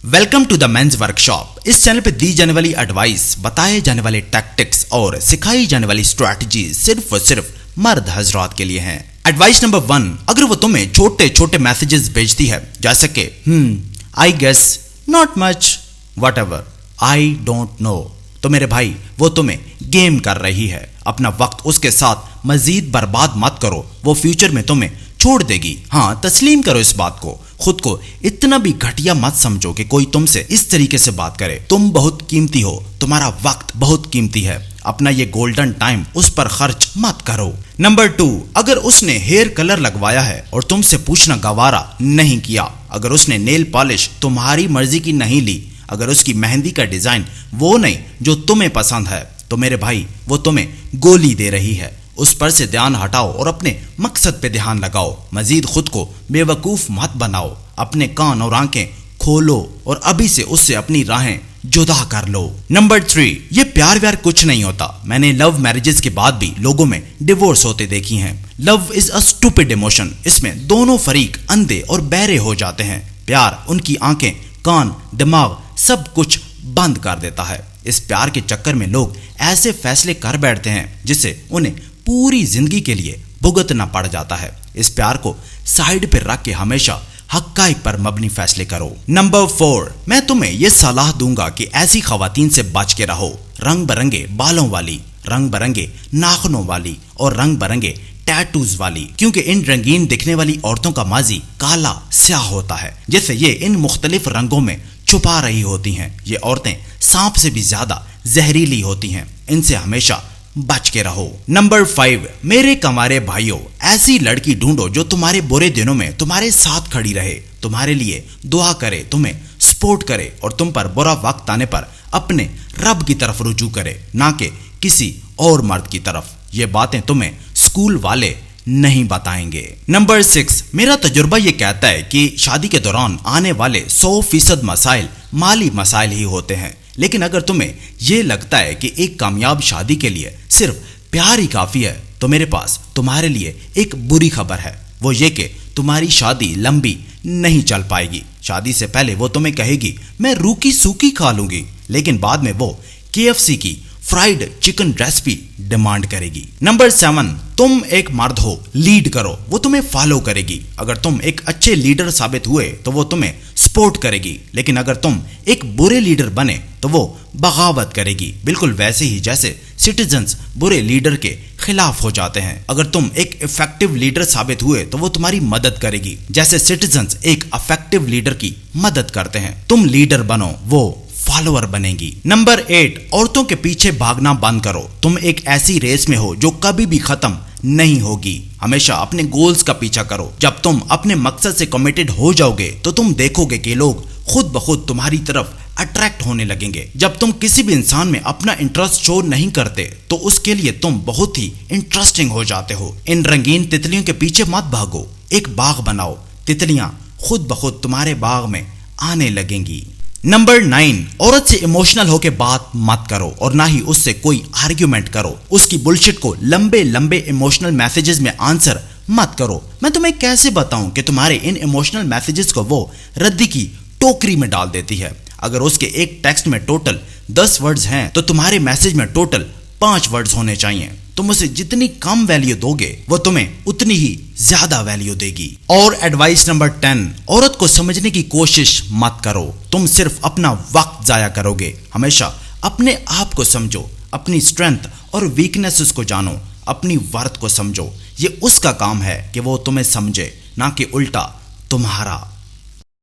Welcome to the men's workshop. इस channel पे दी जाने वाली एडवाइस, बताए जाने वाले टैक्टिक्स और सिखाई जाने वाली स्ट्रैटेजी सिर्फ और सिर्फ मर्द हजरात के लिए हैं। एडवाइस नंबर 1, अगर वो तुम्हें छोटे छोटे मैसेजेस भेजती है जैसे कि I guess, not much, whatever, I don't know, तो मेरे भाई वो तुम्हें गेम कर रही है। अपना वक्त उसके साथ मजीद बर्बाद मत करो, वो फ्यूचर में तुम्हें छोड़ देगी। हाँ, तस्लीम करो इस बात को। खुद को इतना भी घटिया मत समझो कि कोई तुमसे इस तरीके से बात करे। तुम बहुत कीमती हो, तुम्हारा वक्त बहुत कीमती है। अपना ये गोल्डन टाइम उस पर खर्च मत करो। नंबर 2, अगर उसने हेयर कलर लगवाया है और तुमसे पूछना गवारा नहीं किया, अगर उसने नेल पॉलिश तुम्हारी मर्जी की नहीं ली, अगर उसकी मेहंदी का डिजाइन वो नहीं जो तुम्हें पसंद है, तो मेरे भाई वो तुम्हें गोली दे रही है। उस पर से ध्यान हटाओ और अपने मकसद पे ध्यान लगाओ। मजीद खुद को बेवकूफ मत बनाओ। अपने कान और आंखें खोलो और अभी से उससे अपनी राहें जुदा कर लो। नंबर 3, ये प्यार व्यार कुछ नहीं होता। मैंने लव मैरिजेस के बाद भी लोगों में डिवोर्स होते देखी हैं। Love is a stupid emotion. इसमें दोनों फरीक अंधे और बहरे हो जाते हैं। प्यार उनकी आंखें, कान, दिमाग सब कुछ बंद कर देता है। इस प्यार के चक्कर में लोग ऐसे फैसले कर बैठते हैं जिससे उन्हें पूरी जिंदगी के लिए भुगतना पड़ जाता है। इस प्यार को साइड पर रख के हमेशा हक्काइक पर मबनी फैसले करो। नंबर 4, मैं तुम्हें यह सलाह दूंगा कि ऐसी खवातीन से बच के रहो, रंग बिरंगे बालों वाली, रंग बिरंगे नाखूनों वाली और रंग बिरंगे टैटूज वाली, क्योंकि इन रंगीन दिखने वाली औरतों का माजी काला स्याह होता है, जैसे ये इन मुख्तलिफ रंगों में छुपा रही होती हैं। ये औरतें सांप से भी ज्यादा जहरीली होती हैं। इनसे हमेशा बच के रहो। नंबर 5, मेरे कमारे भाइयों, ऐसी लड़की ढूंढो जो तुम्हारे बुरे दिनों में तुम्हारे साथ खड़ी रहे, तुम्हारे लिए दुआ करे, तुम्हें सपोर्ट करे और तुम पर बुरा वक्त आने पर अपने रब की तरफ रुजू करे, ना कि किसी और मर्द की तरफ। ये बातें तुम्हें स्कूल वाले नहीं बताएंगे। नंबर 6, मेरा तजुर्बा ये कहता है कि शादी के दौरान आने वाले 100% मसाइल माली मसाइल ही होते हैं। लेकिन अगर तुम्हें यह लगता है कि एक कामयाब शादी के लिए सिर्फ प्यार ही काफी है, तो मेरे पास तुम्हारे लिए एक बुरी खबर है। वो ये कि तुम्हारी शादी लंबी नहीं चल पाएगी। शादी से पहले वो तुम्हें कहेगी मैं रूखी सूखी खा लूंगी, लेकिन बाद में वो KFC की फ्राइड चिकन रेसिपी डिमांड करेगी। नंबर 7, तुम एक मर्द हो, लीड करो, वो तुम्हें फॉलो करेगी। अगर तुम एक अच्छे लीडर साबित हुए तो वो तुम्हें सपोर्ट करेगी, लेकिन अगर तुम एक बुरे लीडर बने तो वो बगावत करेगी, बिल्कुल वैसे ही जैसे सिटीजन्स बुरे लीडर के खिलाफ हो जाते हैं। अगर तुम एक इफेक्टिव लीडर साबित हुए तो वो तुम्हारी मदद करेगी, जैसे सिटीजन्स एक इफेक्टिव लीडर की मदद करते हैं। तुम लीडर बनो, वो फॉलोअर बनेगी। नंबर 8, औरतों के पीछे भागना बंद करो। तुम एक ऐसी रेस में हो जो कभी भी खत्म नहीं होगी। हमेशा अपने गोल्स का पीछा करो। जब तुम अपने मकसद से कमिटेड हो जाओगे तो तुम देखोगे कि लोग खुद ब खुद तुम्हारी तरफ अट्रैक्ट होने लगेंगे। जब तुम किसी भी इंसान में अपना इंटरेस्ट शो नहीं करते तो उसके लिए तुम बहुत ही इंटरेस्टिंग हो जाते हो। इन रंगीन तितलियों के पीछे मत भागो, एक बाग बनाओ, तितलियां खुद ब खुद तुम्हारे बाग में आने लगेंगी। नंबर 9, औरत से इमोशनल होके बात मत करो और ना ही उससे कोई आर्ग्यूमेंट करो। उसकी बुलशिट को लंबे लंबे इमोशनल मैसेजेस में आंसर मत करो। मैं तुम्हें कैसे बताऊं कि तुम्हारे इन इमोशनल मैसेजेस को वो रद्दी की टोकरी में डाल देती है। अगर उसके एक टेक्स्ट में टोटल 10 वर्ड्स हैं तो तुम्हारे मैसेज में टोटल 5 वर्ड्स होने चाहिए। तुम उसे जितनी कम वैल्यू दोगे वो तुम्हें उतनी ही ज्यादा वैल्यू देगी। और एडवाइस नंबर 10, औरत को समझने की कोशिश मत करो। तुम सिर्फ अपना वक्त जाया करोगे। हमेशा अपने आप को समझो, अपनी स्ट्रेंथ और वीकनेसेस को जानो, अपनी वर्थ को समझो। ये उसका काम है कि वो तुम्हें समझे, ना कि उल्टा तुम्हारा।